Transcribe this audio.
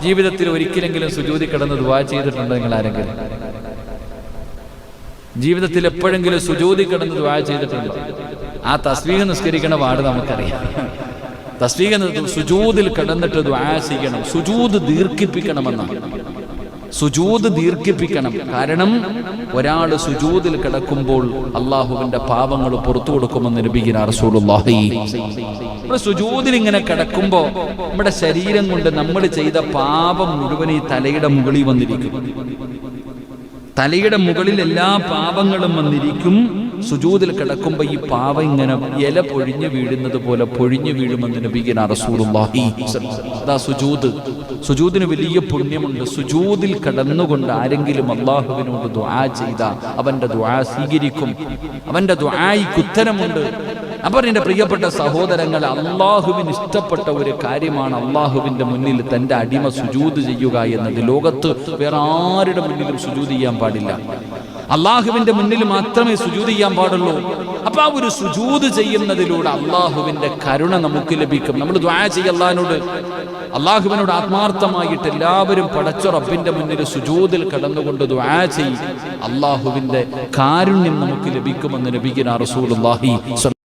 ജീവിതത്തിൽ ഒരിക്കലെങ്കിലും സുജൂദിൽ കിടന്ന് ദുആ ചെയ്തിട്ടുണ്ടോ നിങ്ങൾ ആരെങ്കിലും? ജീവിതത്തിൽ എപ്പോഴെങ്കിലും സുജൂദിൽ കിടന്ന് ദുആ ചെയ്തിട്ടുണ്ടോ? ആ തസ്ബീഹ് നിസ്കരിക്കണ പാട് നമുക്കറിയാം. തസ്ബീഹ് സുജൂദിൽ കിടന്നിട്ട് ദുആ ചെയ്യണം. സുജൂദ് ദീർഘിപ്പിക്കണമെന്നാണ്. സുജൂദ് ദീർഘിപ്പിക്കണം. കാരണം ഒരാൾ സുജൂദിൽ കിടക്കുമ്പോൾ അള്ളാഹുവിന്റെ പാപങ്ങൾ പുറത്തു കൊടുക്കുമെന്ന് നബിയുനാ റസൂലുള്ളാഹി. നമ്മുടെ സുജൂദിൽ ഇങ്ങനെ കിടക്കുമ്പോ നമ്മുടെ ശരീരം കൊണ്ട് നമ്മൾ ചെയ്ത പാപം മുഴുവൻ ഈ തലയുടെ മുകളിൽ വന്നിരിക്കും. തലയുടെ മുകളിൽ എല്ലാ പാപങ്ങളും വന്നിരിക്കും. സുജൂദിൽ കിടക്കുമ്പോ ഈ പാവം ഇങ്ങനെ ഇല പൊഴിഞ്ഞു വീഴുന്നത് പോലെ പൊഴിഞ്ഞു വീഴുമെന്ന് നബിയുനാ റസൂലുള്ളാഹി. അതാ സുജൂദ്. സുജൂദിന് വലിയ പുണ്യമുണ്ട്. സുജൂദിൽ കിടന്നുകൊണ്ട് ആരെങ്കിലും അള്ളാഹുവിനോട് ദുആ ചെയ്താൽ അവന്റെ ദുആ സ്വീകരിക്കും. അവന്റെ ദുആയ്ക്ക് ഉത്തരമുണ്ട്. അപ്പോൾ എൻ്റെ പ്രിയപ്പെട്ട സഹോദരങ്ങൾ, അള്ളാഹുവിന് ഇഷ്ടപ്പെട്ട ഒരു കാര്യമാണ് അള്ളാഹുവിൻ്റെ മുന്നിൽ തൻ്റെ അടിമ സുജൂദ് ചെയ്യുക എന്നത്. ലോകത്ത് വേറെ ആരുടെ മുന്നിലും സുജൂദ് ചെയ്യാൻ പാടില്ല. അള്ളാഹുവിന്റെ മുന്നിൽ മാത്രമേ സുജൂദ് ചെയ്യാൻ പാടുള്ളൂ. അപ്പൊ ആ ഒരു സുജൂദ് ചെയ്യുന്നതിലൂടെ അള്ളാഹുവിന്റെ കരുണ നമുക്ക് ലഭിക്കും. നമ്മൾ ദുആ ചെയ്യ അള്ളാഹുവിനോട് ആത്മാർത്ഥമായിട്ട് എല്ലാവരും പടച്ച റബ്ബിന്റെ മുന്നിൽ സുജൂദിൽ കടന്നുകൊണ്ട് ദുആ ചെയ്യും. അള്ളാഹുവിന്റെ കാരുണ്യം നമുക്ക് ലഭിക്കുമെന്ന് നബിയുനാ റസൂലുള്ളാഹി സ്വല്ലല്ലാഹു